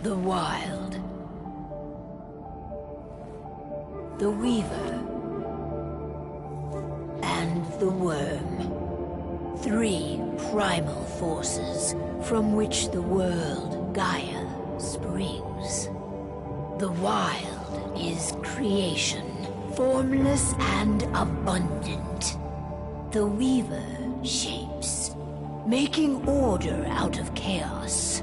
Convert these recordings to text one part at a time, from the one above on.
The Wild. The Weaver. And the Worm. 3 primal forces from which the world, Gaia, springs. The Wild is creation, formless and abundant. The Weaver shapes, making order out of chaos.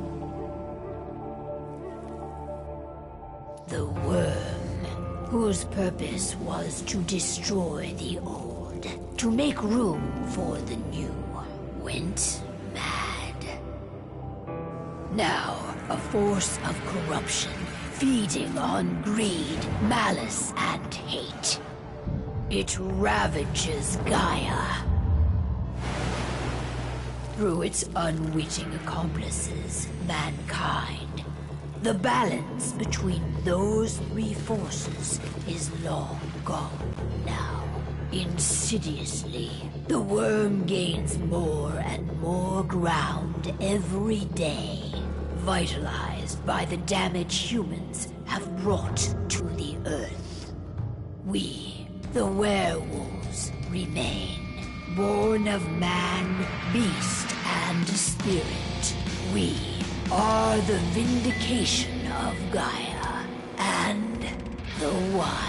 The Worm, whose purpose was to destroy the old, to make room for the new, went mad. Now, a force of corruption, feeding on greed, malice, and hate. It ravages Gaia. Through its unwitting accomplices, mankind, the balance between those 3 forces is long gone now. Insidiously, the Worm gains more and more ground every day, vitalized by the damage humans have brought to the Earth. We, the werewolves, remain, born of man, beast, and spirit. We are the vindication of Gaia and the Wild.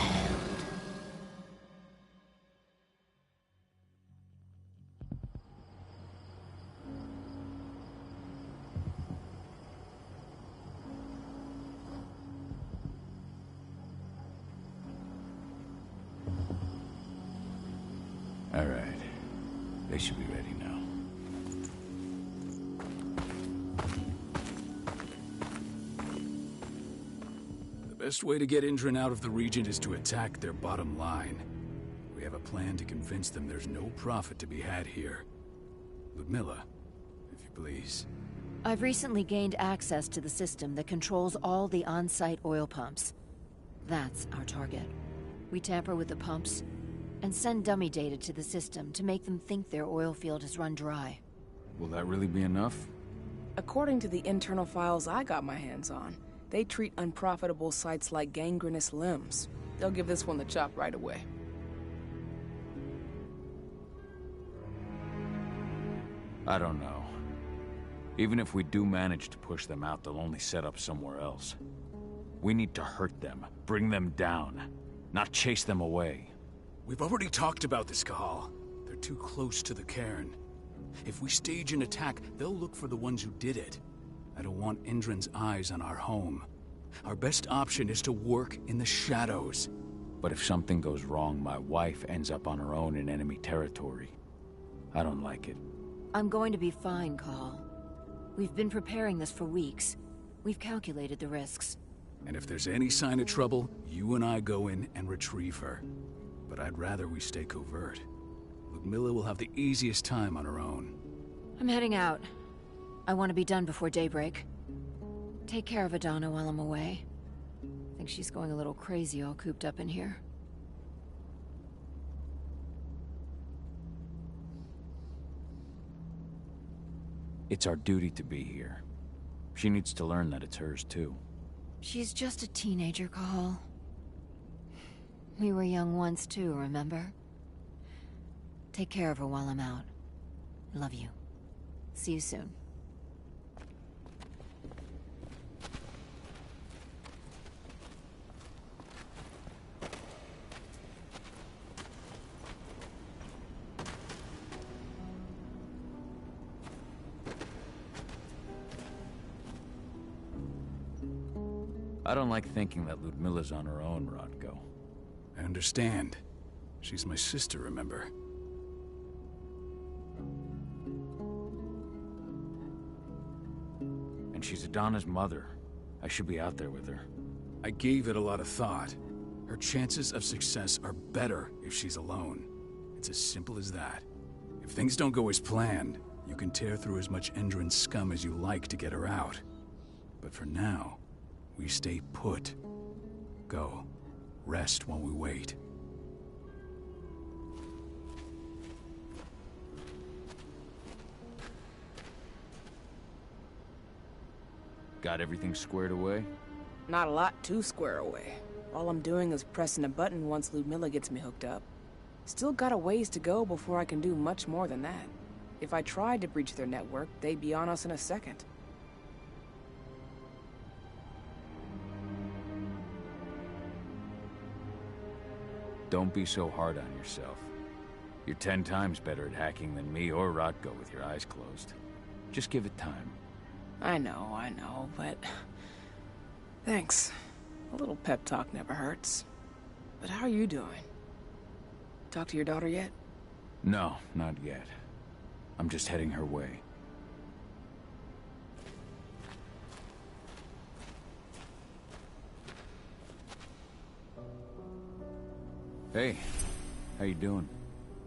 All right. They should be ready now. The best way to get Indran out of the region is to attack their bottom line. We have a plan to convince them there's no profit to be had here. Ludmilla, if you please. I've recently gained access to the system that controls all the on-site oil pumps. That's our target. We tamper with the pumps and send dummy data to the system to make them think their oil field has run dry. Will that really be enough? According to the internal files I got my hands on, they treat unprofitable sites like gangrenous limbs. They'll give this one the chop right away. I don't know. Even if we do manage to push them out, they'll only set up somewhere else. We need to hurt them, bring them down, not chase them away. We've already talked about this, Cahal. They're too close to the cairn. If we stage an attack, they'll look for the ones who did it. I don't want Indran's eyes on our home. Our best option is to work in the shadows. But if something goes wrong, my wife ends up on her own in enemy territory. I don't like it. I'm going to be fine, Call. We've been preparing this for weeks. We've calculated the risks. And if there's any sign of trouble, you and I go in and retrieve her. But I'd rather we stay covert. Ludmilla will have the easiest time on her own. I'm heading out. I want to be done before daybreak. Take care of Adana while I'm away. I think she's going a little crazy all cooped up in here. It's our duty to be here. She needs to learn that it's hers too. She's just a teenager, Cahal. We were young once too, remember? Take care of her while I'm out. Love you. See you soon. I don't like thinking that Ludmilla's on her own, Rodko. I understand. She's my sister, remember? And she's Adana's mother. I should be out there with her. I gave it a lot of thought. Her chances of success are better if she's alone. It's as simple as that. If things don't go as planned, you can tear through as much Endron scum as you like to get her out. But for now, we stay put. Go. Rest while we wait. Got everything squared away? Not a lot to square away. All I'm doing is pressing a button once Ludmilla gets me hooked up. Still got a ways to go before I can do much more than that. If I tried to breach their network, they'd be on us in a second. Don't be so hard on yourself. You're 10 times better at hacking than me or Rotko with your eyes closed. Just give it time. I know, but... Thanks. A little pep talk never hurts. But how are you doing? Talk to your daughter yet? No, not yet. I'm just heading her way. Hey, how you doing?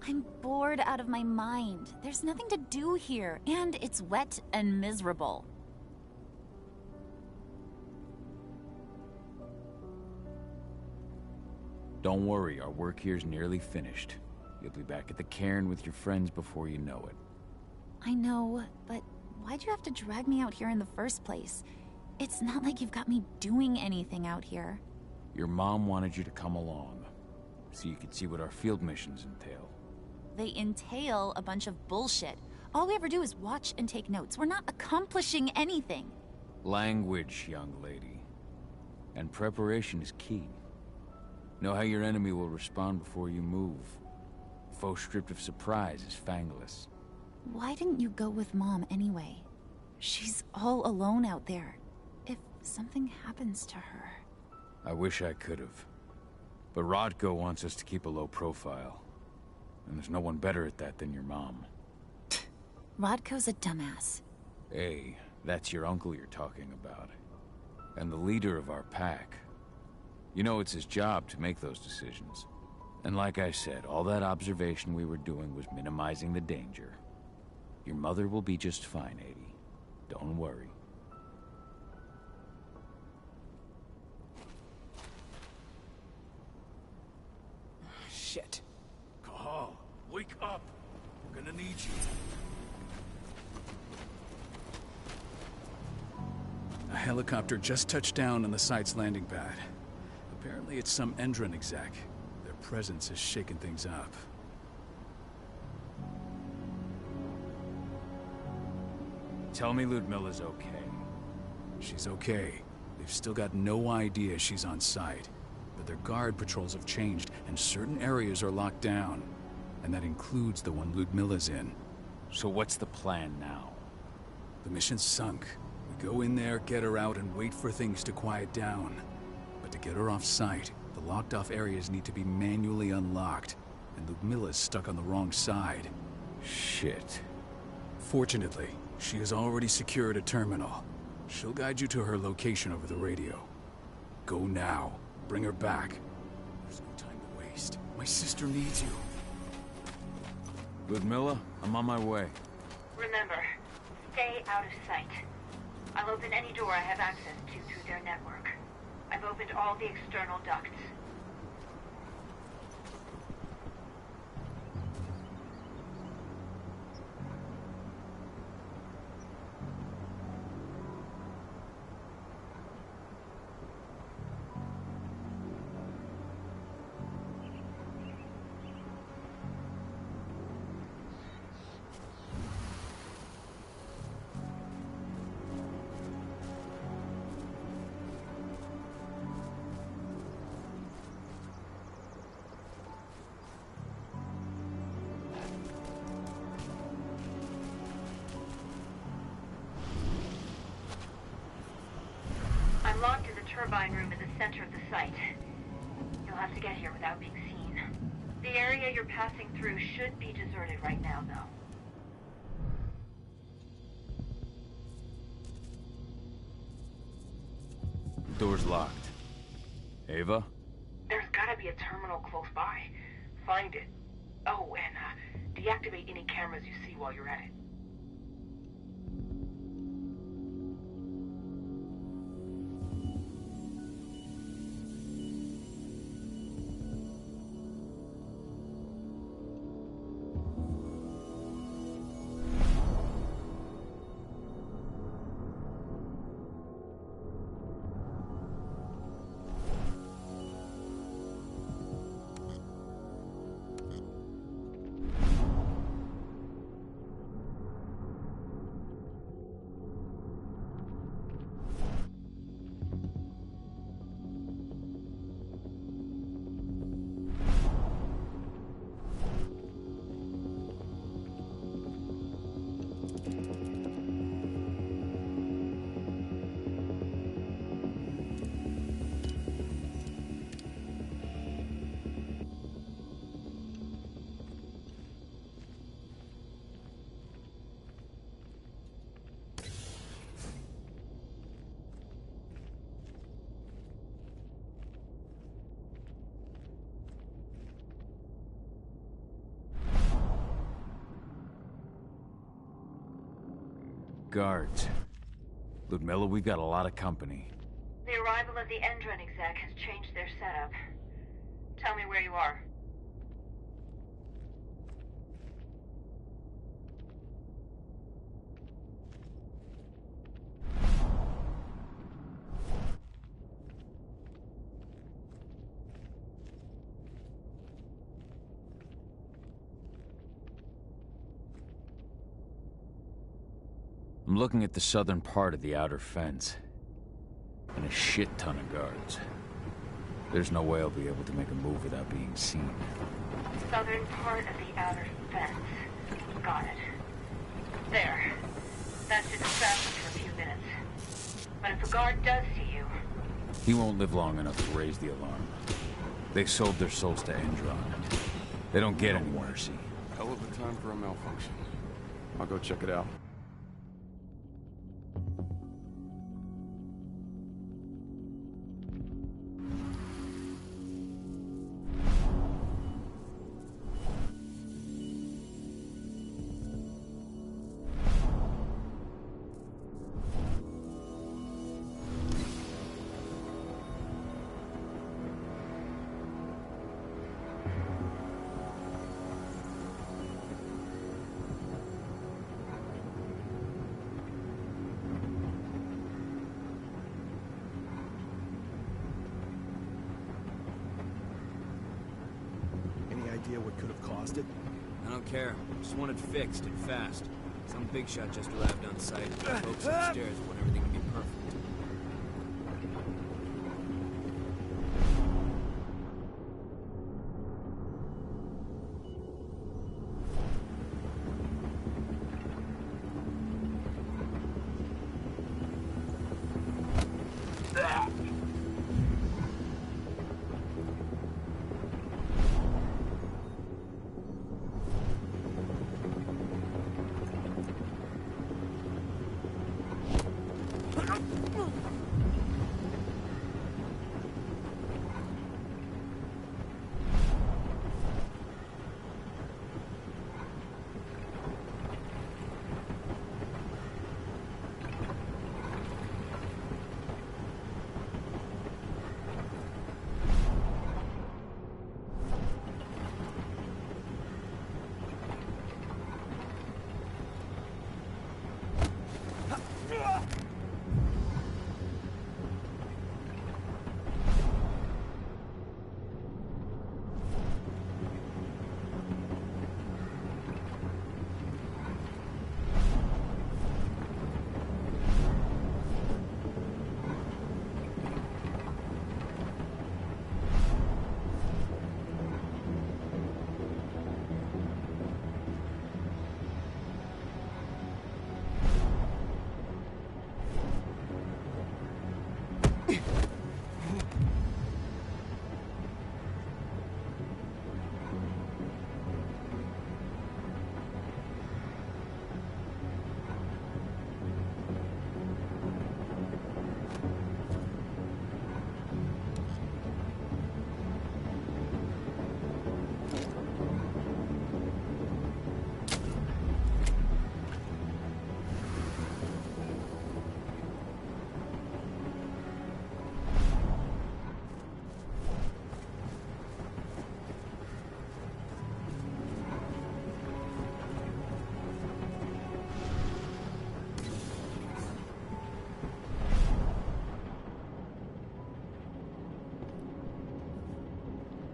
I'm bored out of my mind. There's nothing to do here, and it's wet and miserable. Don't worry, our work here's nearly finished. You'll be back at the cairn with your friends before you know it. I know, but why'd you have to drag me out here in the first place? It's not like you've got me doing anything out here. Your mom wanted you to come along, so you could see what our field missions entail. They entail a bunch of bullshit. All we ever do is watch and take notes. We're not accomplishing anything. Language, young lady. And preparation is key. Know how your enemy will respond before you move. Faux script of surprise is fangless. Why didn't you go with Mom anyway? She's all alone out there. If something happens to her... I wish I could have. But Rodko wants us to keep a low profile. And there's no one better at that than your mom. Rodko's a dumbass. Hey, that's your uncle you're talking about. And the leader of our pack. You know it's his job to make those decisions. And like I said, all that observation we were doing was minimizing the danger. Your mother will be just fine, Adie. Don't worry. Shit. Cahal, wake up! We're gonna need you. A helicopter just touched down on the site's landing pad. Apparently it's some Endron exec. Their presence has shaken things up. Tell me Ludmilla's okay. She's okay. They've still got no idea she's on site. But their guard patrols have changed, and certain areas are locked down. And that includes the one Ludmilla's in. So what's the plan now? The mission's sunk. We go in there, get her out, and wait for things to quiet down. But to get her off site, the locked-off areas need to be manually unlocked. And Ludmilla's stuck on the wrong side. Shit. Fortunately, she has already secured a terminal. She'll guide you to her location over the radio. Go now. Bring her back. There's no time to waste. My sister needs you. Ludmilla, I'm on my way. Remember, stay out of sight. I'll open any door I have access to through their network. I've opened all the external ducts. I'm locked in the turbine room in the center of the site. You'll have to get here without being seen. The area you're passing through should be deserted right now, though. Door's locked. Ava? There's gotta be a terminal close by. Find it. Oh, and deactivate any cameras you see while you're at it. guards. Ludmilla, we got a lot of company. The arrival of the Endron exec has changed their setup. Tell me where you are. I'm looking at the southern part of the outer fence. And a shit ton of guards. There's no way I'll be able to make a move without being seen. Southern part of the outer fence. Got it. There. That should distract him for a few minutes. But if a guard does see you... He won't live long enough to raise the alarm. They sold their souls to Endron. They don't get any mercy. Hell of a time for a malfunction. I'll go check it out. Idea what could have caused it? I don't care. Just want it fixed and fast. Some big shot just arrived on site. Folks upstairs want everything to be perfect.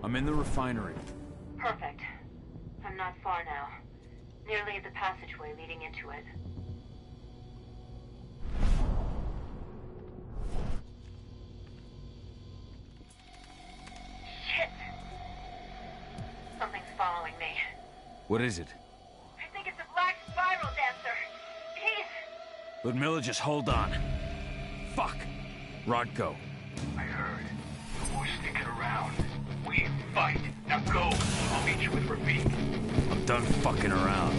I'm in the refinery. Perfect. I'm not far now. Nearly at the passageway leading into it. Shit! Something's following me. What is it? I think it's a black spiral dancer. He's... Ludmilla, just hold on. Fuck! Rodko. I heard. No more sticking around. We fight. Now go. I'll meet you with Rafik. I'm done fucking around.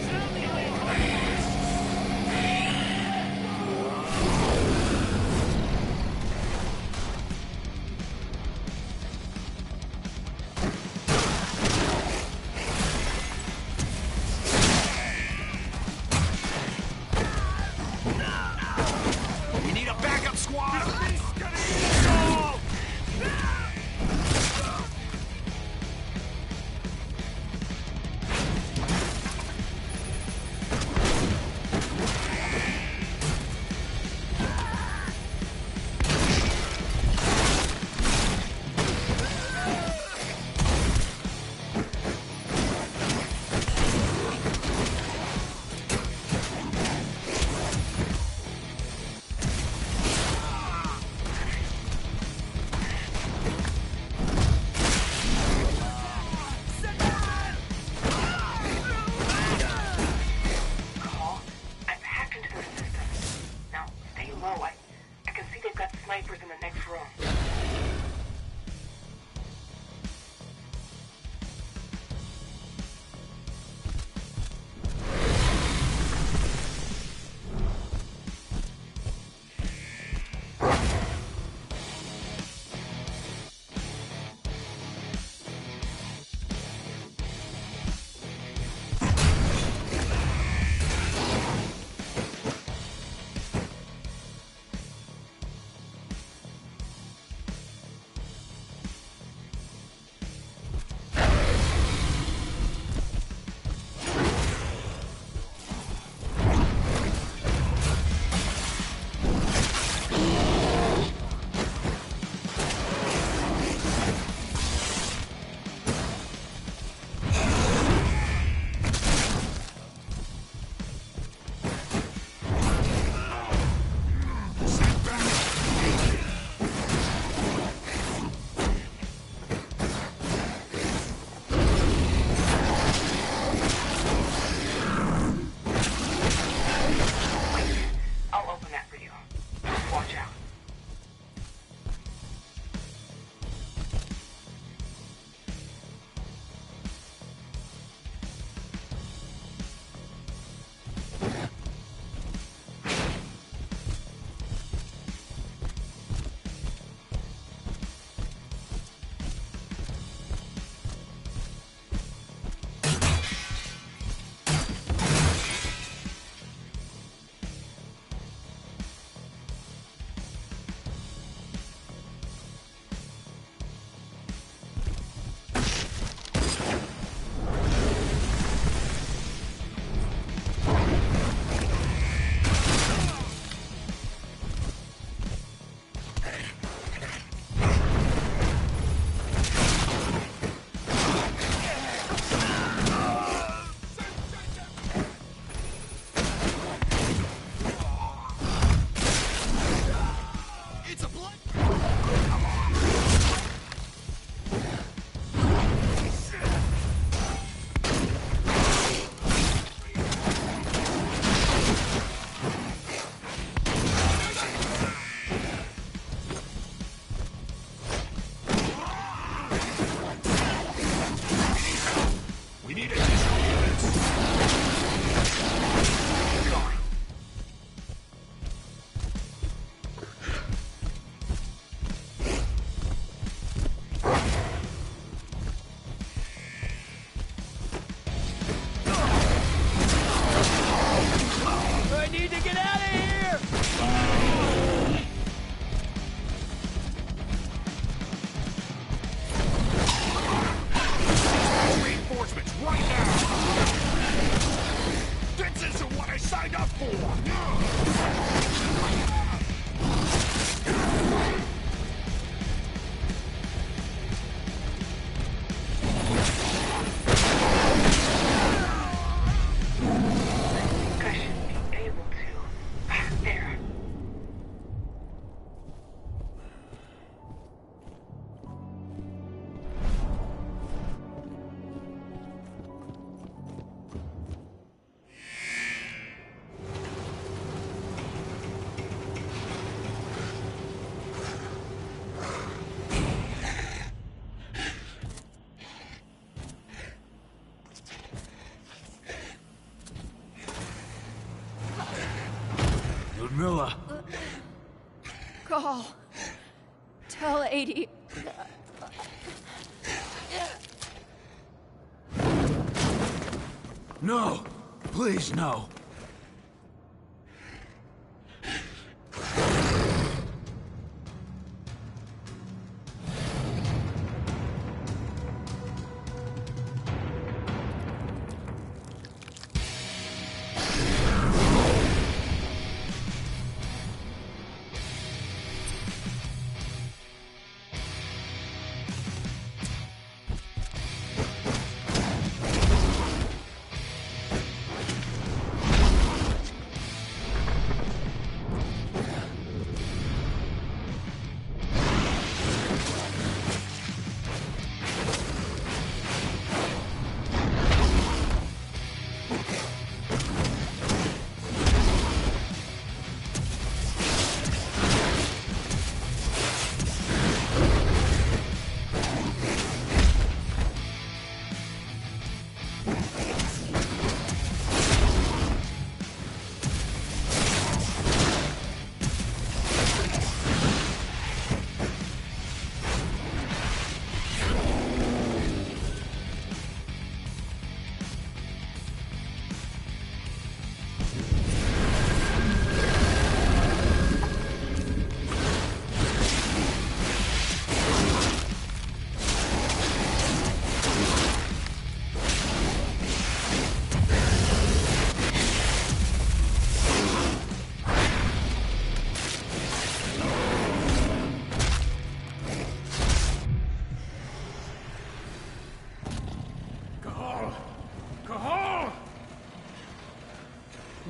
Milla! Call. Tell 80. No! Please, no!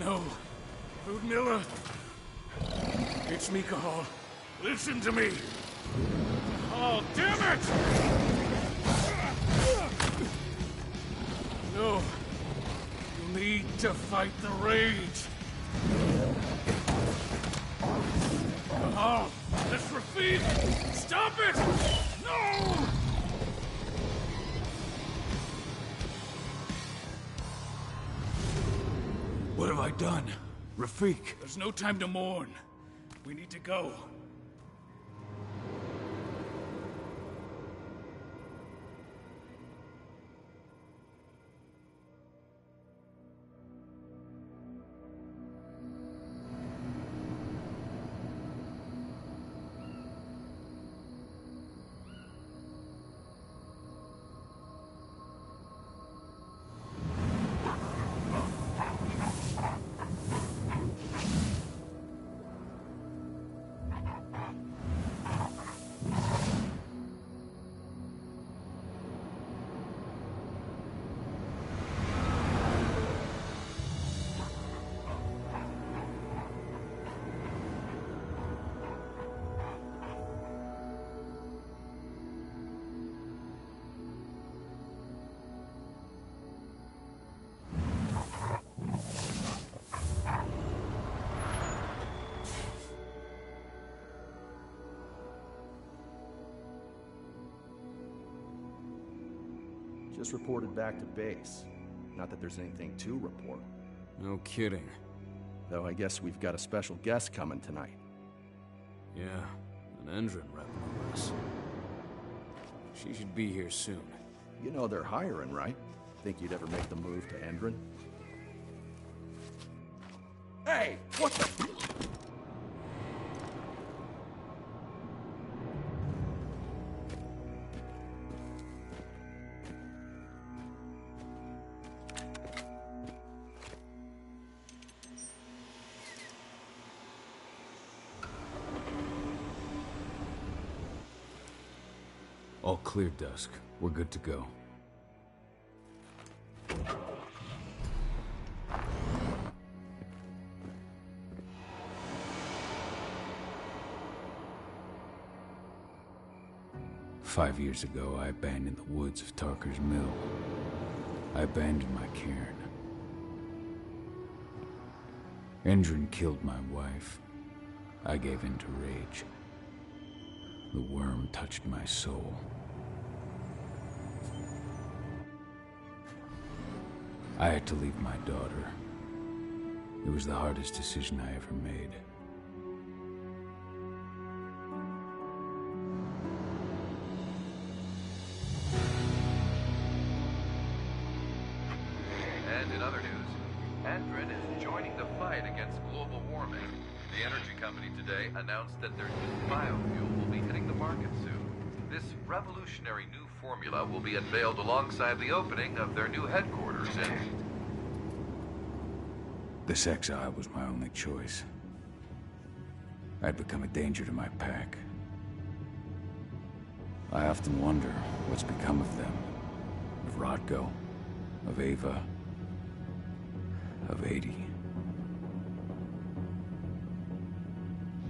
No. Ludmilla. It's me, Cahal. Listen to me. Oh, damn it! No. You need to fight the rage. Cahal, this Rafid! Stop it! No! What have I done? Rafik. There's no time to mourn. We need to go. Just reported back to base. Not that there's anything to report. No kidding. Though I guess we've got a special guest coming tonight. Yeah, an Endron repping us. She should be here soon. You know they're hiring, right? Think you'd ever make the move to Endron? Hey! What the... All clear, Dusk. We're good to go. "5 years ago, I abandoned the woods of Tarker's Mill. I abandoned my cairn. Endron killed my wife. I gave in to rage. The worm touched my soul. I had to leave my daughter. It was the hardest decision I ever made. other news, Endron is joining the fight against global warming. The energy company today announced that their new biofuel will be hitting the market soon. This revolutionary new formula will be unveiled alongside the opening of their new headquarters in... This exile was my only choice. I'd become a danger to my pack. I often wonder what's become of them. Of Rodko, of Ava, of 80.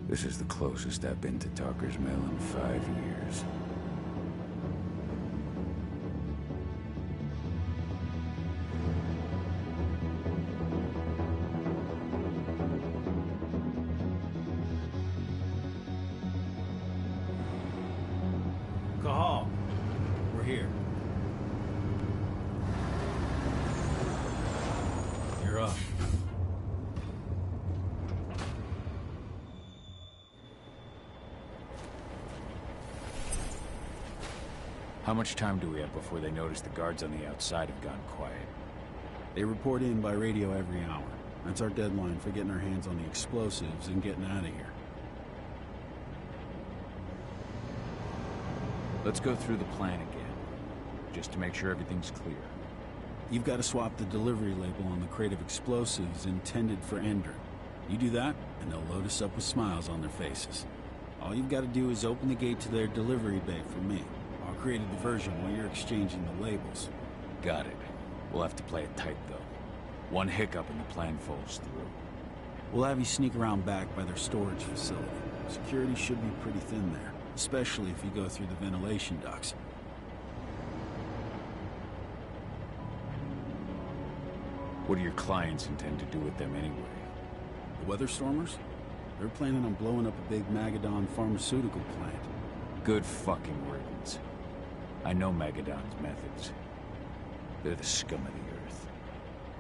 This is the closest I've been to Talker's Mill in 5 years. Cahal, we're here. You're up. How much time do we have before they notice the guards on the outside have gone quiet? They report in by radio every hour. That's our deadline for getting our hands on the explosives and getting out of here. Let's go through the plan again, just to make sure everything's clear. You've got to swap the delivery label on the crate of explosives intended for Endron. You do that, and they'll load us up with smiles on their faces. All you've got to do is open the gate to their delivery bay for me. I'll create a diversion while you're exchanging the labels. Got it. We'll have to play it tight, though. One hiccup and the plan falls through. We'll have you sneak around back by their storage facility. Security should be pretty thin there, especially if you go through the ventilation ducts. What do your clients intend to do with them anyway? The Weatherstormers? They're planning on blowing up a big Magadon pharmaceutical plant. Good fucking riddance. I know Magadon's methods. They're the scum of the earth.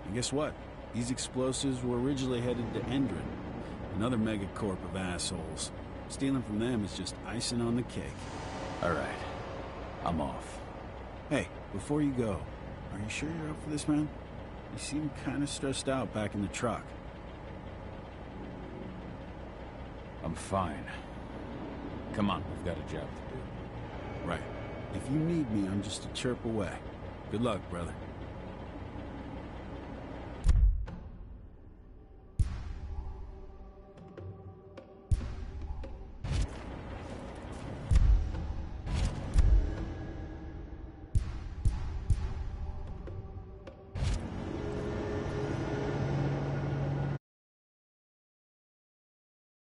And guess what? These explosives were originally headed to Endron, another megacorp of assholes. Stealing from them is just icing on the cake. All right. I'm off. Hey, before you go, are you sure you're up for this, man? You seem kind of stressed out back in the truck. I'm fine. Come on, we've got a job to do. Right. If you need me, I'm just a chirp away. Good luck, brother.